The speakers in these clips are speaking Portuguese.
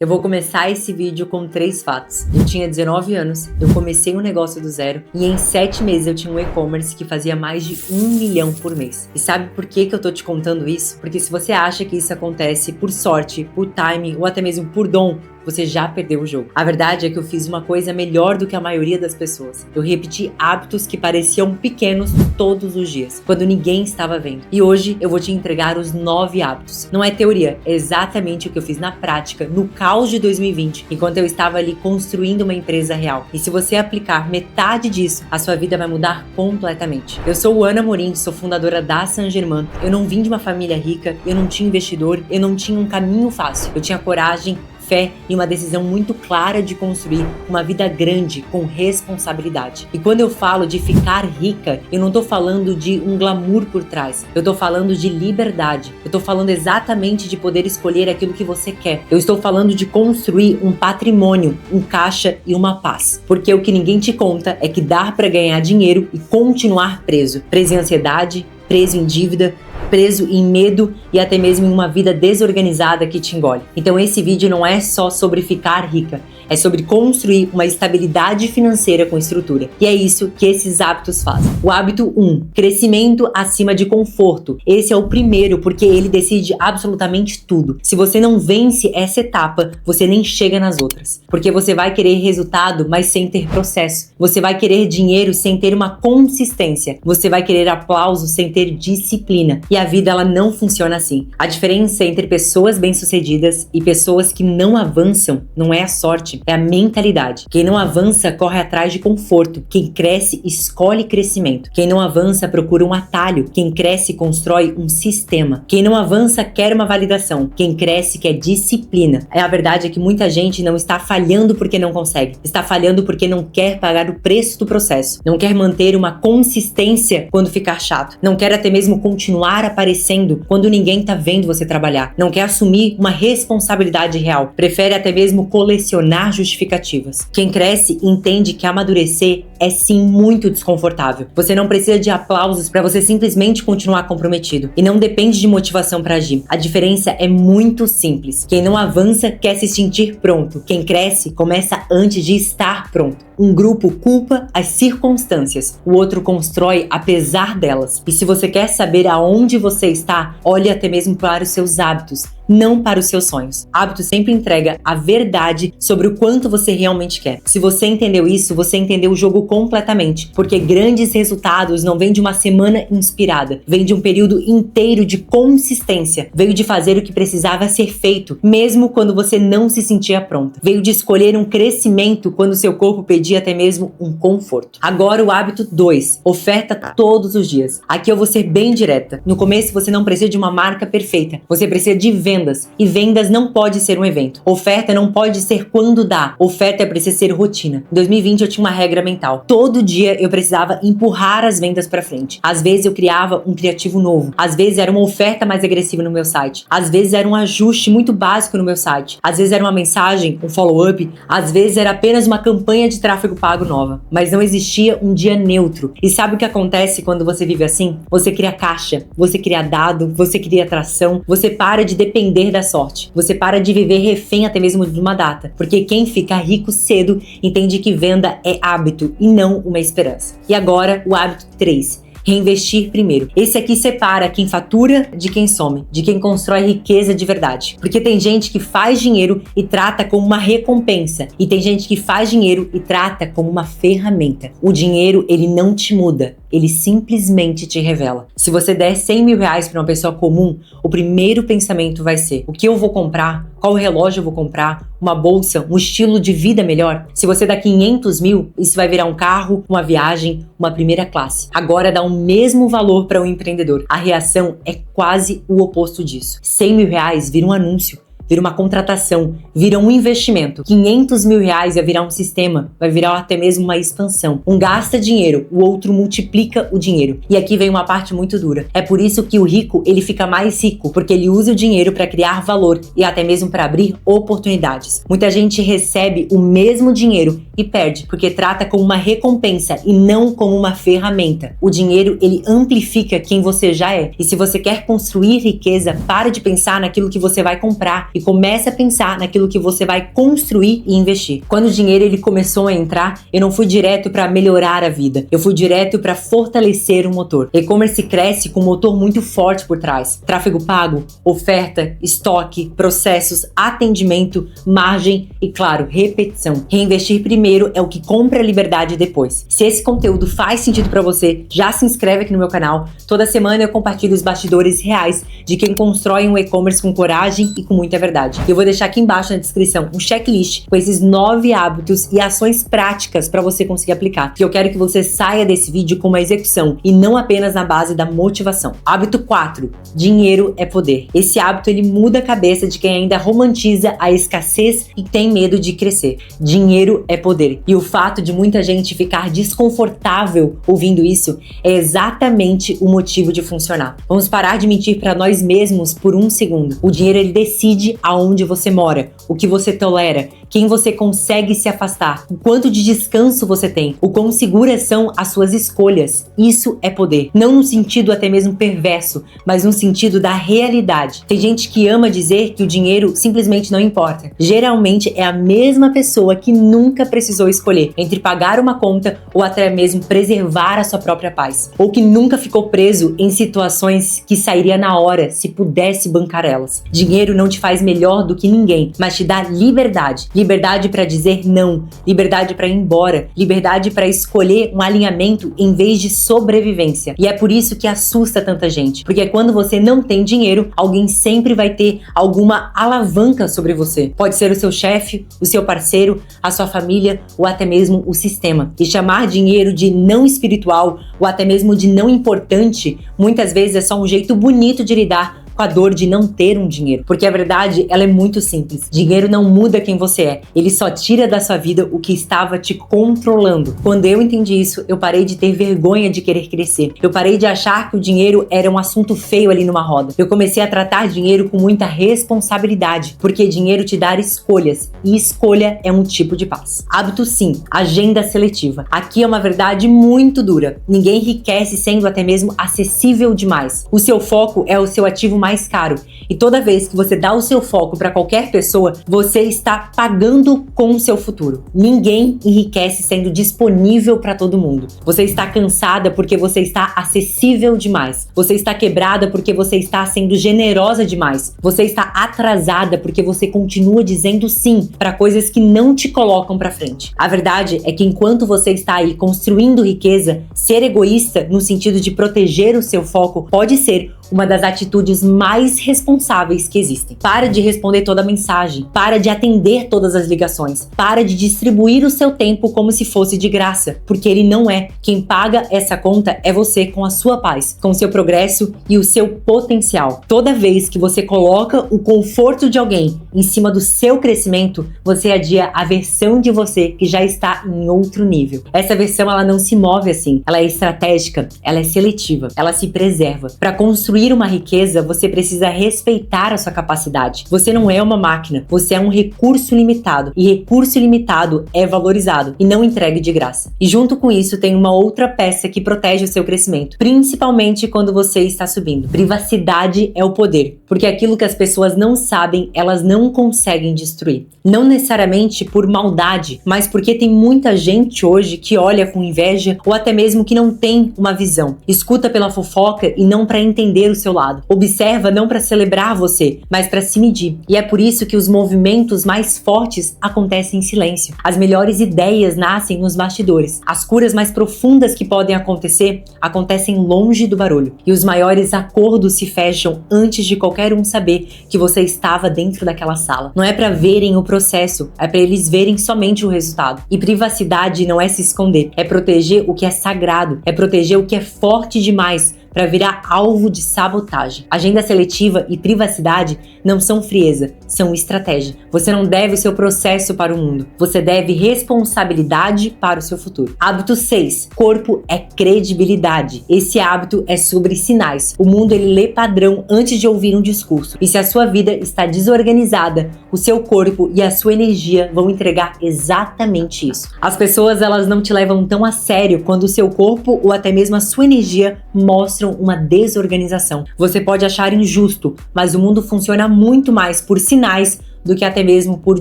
Eu vou começar esse vídeo com 3 fatos. Eu tinha 19 anos, eu comecei um negócio do zero e em 7 meses eu tinha um e-commerce que fazia mais de 1 milhão por mês. E sabe por que eu tô te contando isso? Porque se você acha que isso acontece por sorte, por timing ou até mesmo por dom, você já perdeu o jogo. A verdade é que eu fiz uma coisa melhor do que a maioria das pessoas. Eu repeti hábitos que pareciam pequenos todos os dias, quando ninguém estava vendo. E hoje eu vou te entregar os 9 hábitos. Não é teoria, é exatamente o que eu fiz na prática, no caos de 2020, enquanto eu estava ali construindo uma empresa real. E se você aplicar metade disso, a sua vida vai mudar completamente. Eu sou Ana Morim, sou fundadora da Saint Germain. Eu não vim de uma família rica, eu não tinha investidor, eu não tinha um caminho fácil. Eu tinha coragem, fé e uma decisão muito clara de construir uma vida grande com responsabilidade. E quando eu falo de ficar rica, eu não tô falando de um glamour por trás. Eu tô falando de liberdade. Eu tô falando exatamente de poder escolher aquilo que você quer. Eu estou falando de construir um patrimônio, um caixa e uma paz. Porque o que ninguém te conta é que dá para ganhar dinheiro e continuar preso. Preso em ansiedade, preso em dívida, preso em medo e até mesmo em uma vida desorganizada que te engole. Então esse vídeo não é só sobre ficar rica, é sobre construir uma estabilidade financeira com estrutura. E é isso que esses hábitos fazem. O hábito 1, crescimento acima de conforto. Esse é o primeiro porque ele decide absolutamente tudo. Se você não vence essa etapa, você nem chega nas outras. Porque você vai querer resultado, mas sem ter processo. Você vai querer dinheiro sem ter uma consistência. Você vai querer aplauso sem ter disciplina. E a vida ela não funciona assim. A diferença entre pessoas bem-sucedidas e pessoas que não avançam não é a sorte, é a mentalidade. Quem não avança corre atrás de conforto. Quem cresce escolhe crescimento. Quem não avança procura um atalho. Quem cresce constrói um sistema. Quem não avança quer uma validação. Quem cresce quer disciplina. A verdade é que muita gente não está falhando porque não consegue. Está falhando porque não quer pagar o preço do processo. Não quer manter uma consistência quando ficar chato. Não quer até mesmo continuar aparecendo quando ninguém tá vendo você trabalhar. Não quer assumir uma responsabilidade real. Prefere até mesmo colecionar justificativas. Quem cresce entende que amadurecer é sim muito desconfortável. Você não precisa de aplausos para você simplesmente continuar comprometido. E não depende de motivação para agir. A diferença é muito simples. Quem não avança quer se sentir pronto. Quem cresce começa antes de estar pronto. Um grupo culpa as circunstâncias, o outro constrói apesar delas. E se você quer saber aonde você está, olhe até mesmo para os seus hábitos, não para os seus sonhos. Hábito sempre entrega a verdade sobre o quanto você realmente quer. Se você entendeu isso, você entendeu o jogo completamente, porque grandes resultados não vêm de uma semana inspirada, vem de um período inteiro de consistência, veio de fazer o que precisava ser feito, mesmo quando você não se sentia pronta, veio de escolher um crescimento quando seu corpo pedia até mesmo um conforto. Agora o hábito 2, oferta todos os dias. Aqui eu vou ser bem direta. No começo você não precisa de uma marca perfeita, você precisa de vendas. E vendas não pode ser um evento. Oferta não pode ser quando dá. Oferta precisa ser rotina. Em 2020 eu tinha uma regra mental. Todo dia eu precisava empurrar as vendas para frente. Às vezes eu criava um criativo novo. Às vezes era uma oferta mais agressiva no meu site. Às vezes era um ajuste muito básico no meu site. Às vezes era uma mensagem, um follow-up. Às vezes era apenas uma campanha de tráfego pago nova. Mas não existia um dia neutro. E sabe o que acontece quando você vive assim? Você cria caixa, você cria dado, você cria atração, você para de depender da sorte. Você para de viver refém até mesmo de uma data. Porque quem fica rico cedo entende que venda é hábito e não uma esperança. E agora o hábito 3. Reinvestir primeiro. Esse aqui separa quem fatura de quem some, de quem constrói riqueza de verdade. Porque tem gente que faz dinheiro e trata como uma recompensa. E tem gente que faz dinheiro e trata como uma ferramenta. O dinheiro, ele não te muda. Ele simplesmente te revela. Se você der 100 mil reais para uma pessoa comum, o primeiro pensamento vai ser: o que eu vou comprar? Qual relógio eu vou comprar? Uma bolsa? Um estilo de vida melhor? Se você dá 500 mil, isso vai virar um carro, uma viagem, uma primeira classe. Agora dá o mesmo valor para um empreendedor. A reação é quase o oposto disso. 100 mil reais vira um anúncio. Vira uma contratação, vira um investimento. 500 mil reais vai virar um sistema, vai virar até mesmo uma expansão. Um gasta dinheiro, o outro multiplica o dinheiro. E aqui vem uma parte muito dura. É por isso que o rico, ele fica mais rico, porque ele usa o dinheiro para criar valor e até mesmo para abrir oportunidades. Muita gente recebe o mesmo dinheiro e perde, porque trata como uma recompensa e não como uma ferramenta. O dinheiro, ele amplifica quem você já é. E se você quer construir riqueza, para de pensar naquilo que você vai comprar e comece a pensar naquilo que você vai construir e investir. Quando o dinheiro ele começou a entrar, eu não fui direto para melhorar a vida, eu fui direto para fortalecer o motor. E-commerce cresce com um motor muito forte por trás. Tráfego pago, oferta, estoque, processos, atendimento, margem e, claro, repetição. Reinvestir primeiro é o que compra a liberdade depois. Se esse conteúdo faz sentido para você, já se inscreve aqui no meu canal. Toda semana eu compartilho os bastidores reais de quem constrói um e-commerce com coragem e com muita verdade. Eu vou deixar aqui embaixo na descrição um checklist com esses 9 hábitos e ações práticas para você conseguir aplicar. E eu quero que você saia desse vídeo com uma execução e não apenas na base da motivação. Hábito 4. Dinheiro é poder. Esse hábito ele muda a cabeça de quem ainda romantiza a escassez e tem medo de crescer. Dinheiro é poder. E o fato de muita gente ficar desconfortável ouvindo isso é exatamente o motivo de funcionar. Vamos parar de mentir para nós mesmos por um segundo. O dinheiro ele decide aonde você mora, o que você tolera, quem você consegue se afastar, o quanto de descanso você tem, o quão seguras são as suas escolhas. Isso é poder. Não no sentido até mesmo perverso, mas no sentido da realidade. Tem gente que ama dizer que o dinheiro simplesmente não importa. Geralmente é a mesma pessoa que nunca precisou escolher entre pagar uma conta ou até mesmo preservar a sua própria paz. Ou que nunca ficou preso em situações que sairia na hora se pudesse bancar elas. Dinheiro não te faz melhor do que ninguém, mas te dá liberdade. Liberdade para dizer não, liberdade para ir embora, liberdade para escolher um alinhamento em vez de sobrevivência. E é por isso que assusta tanta gente, porque quando você não tem dinheiro, alguém sempre vai ter alguma alavanca sobre você. Pode ser o seu chefe, o seu parceiro, a sua família ou até mesmo o sistema. E chamar dinheiro de não espiritual ou até mesmo de não importante, muitas vezes é só um jeito bonito de lidar com a dor de não ter um dinheiro. Porque a verdade, ela é muito simples. Dinheiro não muda quem você é. Ele só tira da sua vida o que estava te controlando. Quando eu entendi isso, eu parei de ter vergonha de querer crescer. Eu parei de achar que o dinheiro era um assunto feio ali numa roda. Eu comecei a tratar dinheiro com muita responsabilidade, porque dinheiro te dá escolhas, e escolha é um tipo de paz. Hábito 5. Agenda seletiva. Aqui é uma verdade muito dura. Ninguém enriquece sendo até mesmo acessível demais. O seu foco é o seu ativo mais caro. E toda vez que você dá o seu foco para qualquer pessoa, você está pagando com o seu futuro. Ninguém enriquece sendo disponível para todo mundo. Você está cansada porque você está acessível demais. Você está quebrada porque você está sendo generosa demais. Você está atrasada porque você continua dizendo sim para coisas que não te colocam para frente. A verdade é que enquanto você está aí construindo riqueza, ser egoísta no sentido de proteger o seu foco pode ser uma das atitudes mais responsáveis que existem. Para de responder toda a mensagem, para de atender todas as ligações, para de distribuir o seu tempo como se fosse de graça, porque ele não é. Quem paga essa conta é você com a sua paz, com o seu progresso e o seu potencial. Toda vez que você coloca o conforto de alguém em cima do seu crescimento, você adia a versão de você que já está em outro nível. Essa versão ela não se move assim, ela é estratégica, ela é seletiva, ela se preserva. Para construir uma riqueza, você precisa respeitar a sua capacidade. Você não é uma máquina, você é um recurso limitado. E recurso limitado é valorizado e não entregue de graça. E junto com isso tem uma outra peça que protege o seu crescimento, principalmente quando você está subindo. Privacidade é o poder, porque aquilo que as pessoas não sabem, elas não conseguem destruir. Não necessariamente por maldade, mas porque tem muita gente hoje que olha com inveja ou até mesmo que não tem uma visão. Escuta pela fofoca e não para entender o seu lado. Observa não para celebrar você, mas para se medir. E é por isso que os movimentos mais fortes acontecem em silêncio. As melhores ideias nascem nos bastidores. As curas mais profundas que podem acontecer acontecem longe do barulho. E os maiores acordos se fecham antes de qualquer um saber que você estava dentro daquela sala. Não é para verem o processo, é para eles verem somente o resultado. E privacidade não é se esconder, é proteger o que é sagrado, é proteger o que é forte demais para virar alvo de sabotagem. Agenda seletiva e privacidade não são frieza, são estratégia. Você não deve o seu processo para o mundo, você deve responsabilidade para o seu futuro. Hábito 6. Corpo é credibilidade. Esse hábito é sobre sinais. O mundo ele lê padrão antes de ouvir um discurso. E se a sua vida está desorganizada, o seu corpo e a sua energia vão entregar exatamente isso. As pessoas elas não te levam tão a sério quando o seu corpo ou até mesmo a sua energia mostram uma desorganização. Você pode achar injusto, mas o mundo funciona muito mais por sinais do que até mesmo por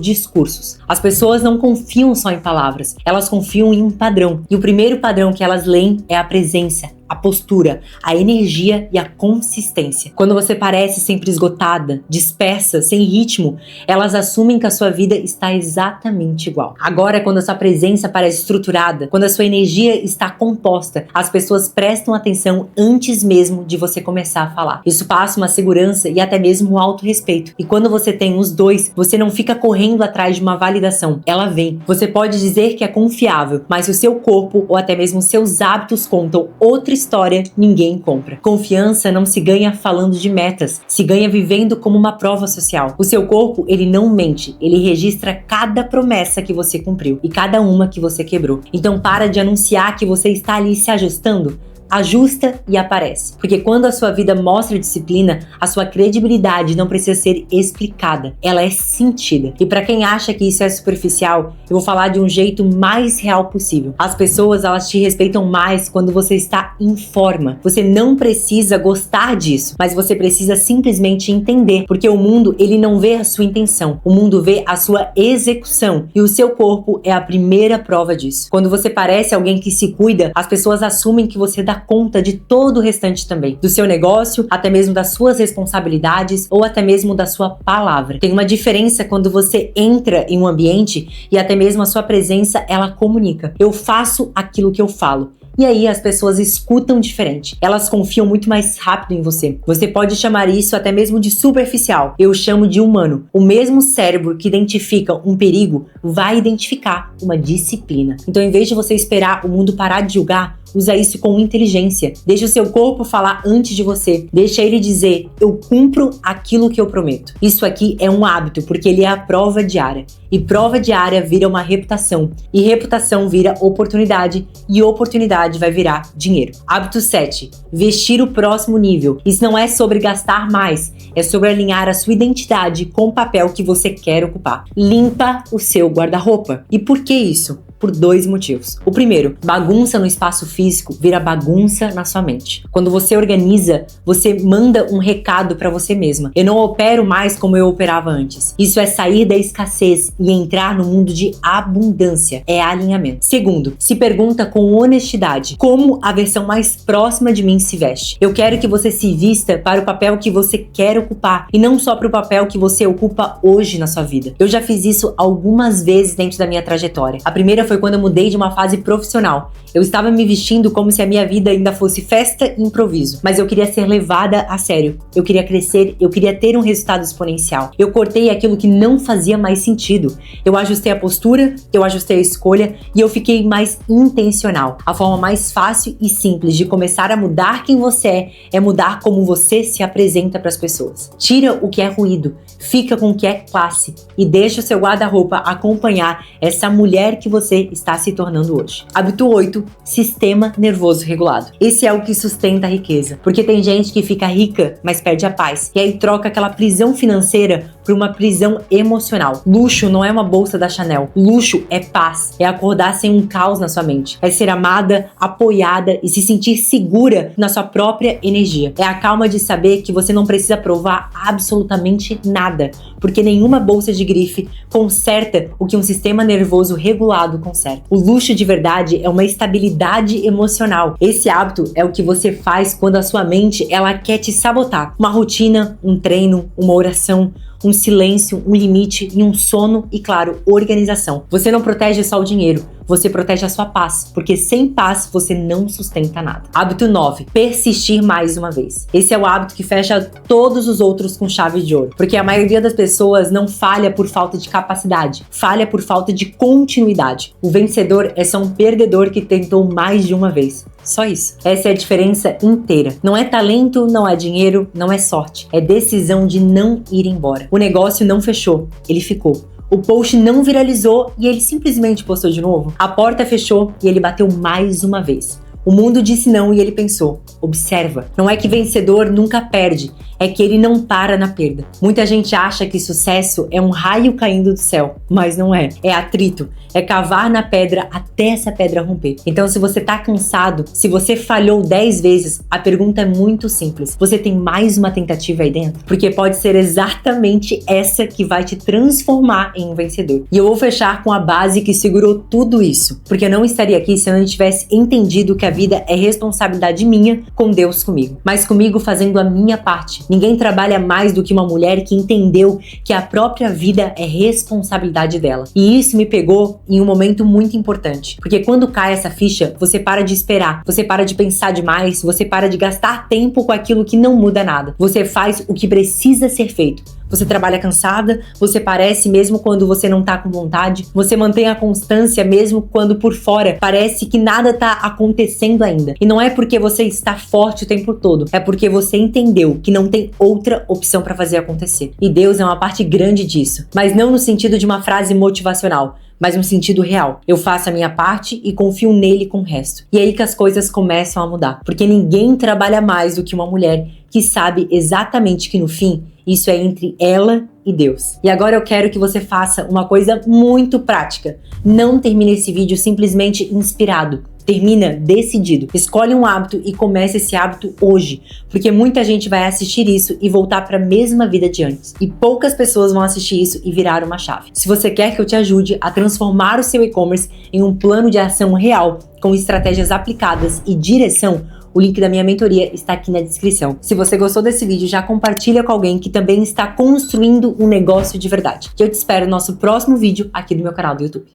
discursos. As pessoas não confiam só em palavras, elas confiam em um padrão. E o primeiro padrão que elas leem é a presença, a postura, a energia e a consistência. Quando você parece sempre esgotada, dispersa, sem ritmo, elas assumem que a sua vida está exatamente igual. Agora, quando a sua presença parece estruturada, quando a sua energia está composta, as pessoas prestam atenção antes mesmo de você começar a falar. Isso passa uma segurança e até mesmo um autorrespeito. E quando você tem os dois, você não fica correndo atrás de uma validação. Ela vem. Você pode dizer que é confiável, mas se o seu corpo ou até mesmo seus hábitos contam outra história, ninguém compra. Confiança não se ganha falando de metas, se ganha vivendo como uma prova social. O seu corpo, ele não mente, ele registra cada promessa que você cumpriu e cada uma que você quebrou. Então para de anunciar que você está ali se ajustando. Ajusta e aparece. Porque quando a sua vida mostra disciplina, a sua credibilidade não precisa ser explicada, ela é sentida. E para quem acha que isso é superficial, eu vou falar de um jeito mais real possível. As pessoas, elas te respeitam mais quando você está em forma. Você não precisa gostar disso, mas você precisa simplesmente entender, porque o mundo, ele não vê a sua intenção, o mundo vê a sua execução, e o seu corpo é a primeira prova disso. Quando você parece alguém que se cuida, as pessoas assumem que você dá conta de todo o restante também, do seu negócio, até mesmo das suas responsabilidades ou até mesmo da sua palavra. Tem uma diferença quando você entra em um ambiente e até mesmo a sua presença, ela comunica. Eu faço aquilo que eu falo. E aí as pessoas escutam diferente. Elas confiam muito mais rápido em você. Você pode chamar isso até mesmo de superficial. Eu chamo de humano. O mesmo cérebro que identifica um perigo vai identificar uma disciplina. Então, em vez de você esperar o mundo parar de julgar, usa isso com inteligência. Deixa o seu corpo falar antes de você. Deixa ele dizer, eu cumpro aquilo que eu prometo. Isso aqui é um hábito, porque ele é a prova diária. E prova diária vira uma reputação. E reputação vira oportunidade. E oportunidade vai virar dinheiro. Hábito 7. Vestir o próximo nível. Isso não é sobre gastar mais. É sobre alinhar a sua identidade com o papel que você quer ocupar. Limpa o seu guarda-roupa. E por que isso? Por 2 motivos. O primeiro, bagunça no espaço físico vira bagunça na sua mente. Quando você organiza, você manda um recado para você mesma. Eu não opero mais como eu operava antes. Isso é sair da escassez e entrar no mundo de abundância. É alinhamento. Segundo, se pergunta com honestidade como a versão mais próxima de mim se veste. Eu quero que você se vista para o papel que você quer ocupar e não só para o papel que você ocupa hoje na sua vida. Eu já fiz isso algumas vezes dentro da minha trajetória. A primeira foi quando eu mudei de uma fase profissional. Eu estava me vestindo como se a minha vida ainda fosse festa e improviso, mas eu queria ser levada a sério. Eu queria crescer, eu queria ter um resultado exponencial. Eu cortei aquilo que não fazia mais sentido. Eu ajustei a postura, eu ajustei a escolha e eu fiquei mais intencional. A forma mais fácil e simples de começar a mudar quem você é mudar como você se apresenta para as pessoas. Tira o que é ruído, fica com o que é classe e deixa o seu guarda-roupa acompanhar essa mulher que você está se tornando hoje. Hábito 8. Sistema nervoso regulado. Esse é o que sustenta a riqueza, porque tem gente que fica rica, mas perde a paz, e aí troca aquela prisão financeira por uma prisão emocional. Luxo não é uma bolsa da Chanel. Luxo é paz, é acordar sem um caos na sua mente, é ser amada, apoiada e se sentir segura na sua própria energia. É a calma de saber que você não precisa provar absolutamente nada, porque nenhuma bolsa de grife conserta o que um sistema nervoso regulado conserta. O luxo de verdade é uma estabilidade emocional. Esse hábito é o que você faz quando a sua mente ela quer te sabotar. Uma rotina, um treino, uma oração, um silêncio, um limite e um sono e, claro, organização. Você não protege só o dinheiro, você protege a sua paz, porque sem paz você não sustenta nada. Hábito 9, persistir mais uma vez. Esse é o hábito que fecha todos os outros com chave de ouro, porque a maioria das pessoas não falha por falta de capacidade, falha por falta de continuidade. O vencedor é só um perdedor que tentou mais de uma vez. Só isso. Essa é a diferença inteira. Não é talento, não é dinheiro, não é sorte. É decisão de não ir embora. O negócio não fechou, ele ficou. O post não viralizou e ele simplesmente postou de novo. A porta fechou e ele bateu mais uma vez. O mundo disse não e ele pensou: observa, não é que vencedor nunca perde, é que ele não para na perda. Muita gente acha que sucesso é um raio caindo do céu, mas não é. É atrito, é cavar na pedra até essa pedra romper. Então, se você tá cansado, se você falhou 10 vezes, a pergunta é muito simples. Você tem mais uma tentativa aí dentro? Porque pode ser exatamente essa que vai te transformar em um vencedor. E eu vou fechar com a base que segurou tudo isso, porque eu não estaria aqui se eu não tivesse entendido que a vida é responsabilidade minha com Deus comigo, mas comigo fazendo a minha parte. Ninguém trabalha mais do que uma mulher que entendeu que a própria vida é responsabilidade dela. E isso me pegou em um momento muito importante, porque quando cai essa ficha, você para de esperar, você para de pensar demais, você para de gastar tempo com aquilo que não muda nada. Você faz o que precisa ser feito. Você trabalha cansada, você parece mesmo quando você não tá com vontade, você mantém a constância mesmo quando por fora parece que nada tá acontecendo ainda. E não é porque você está forte o tempo todo, é porque você entendeu que não tem outra opção para fazer acontecer. E Deus é uma parte grande disso, mas não no sentido de uma frase motivacional, mas no sentido real. Eu faço a minha parte e confio nele com o resto. E aí que as coisas começam a mudar, porque ninguém trabalha mais do que uma mulher que sabe exatamente que no fim isso é entre ela e Deus. E agora eu quero que você faça uma coisa muito prática. Não termine esse vídeo simplesmente inspirado. Termina decidido. Escolhe um hábito e comece esse hábito hoje, porque muita gente vai assistir isso e voltar para a mesma vida de antes. E poucas pessoas vão assistir isso e virar uma chave. Se você quer que eu te ajude a transformar o seu e-commerce em um plano de ação real, com estratégias aplicadas e direção, o link da minha mentoria está aqui na descrição. Se você gostou desse vídeo, já compartilha com alguém que também está construindo um negócio de verdade. E eu te espero no nosso próximo vídeo aqui no meu canal do YouTube.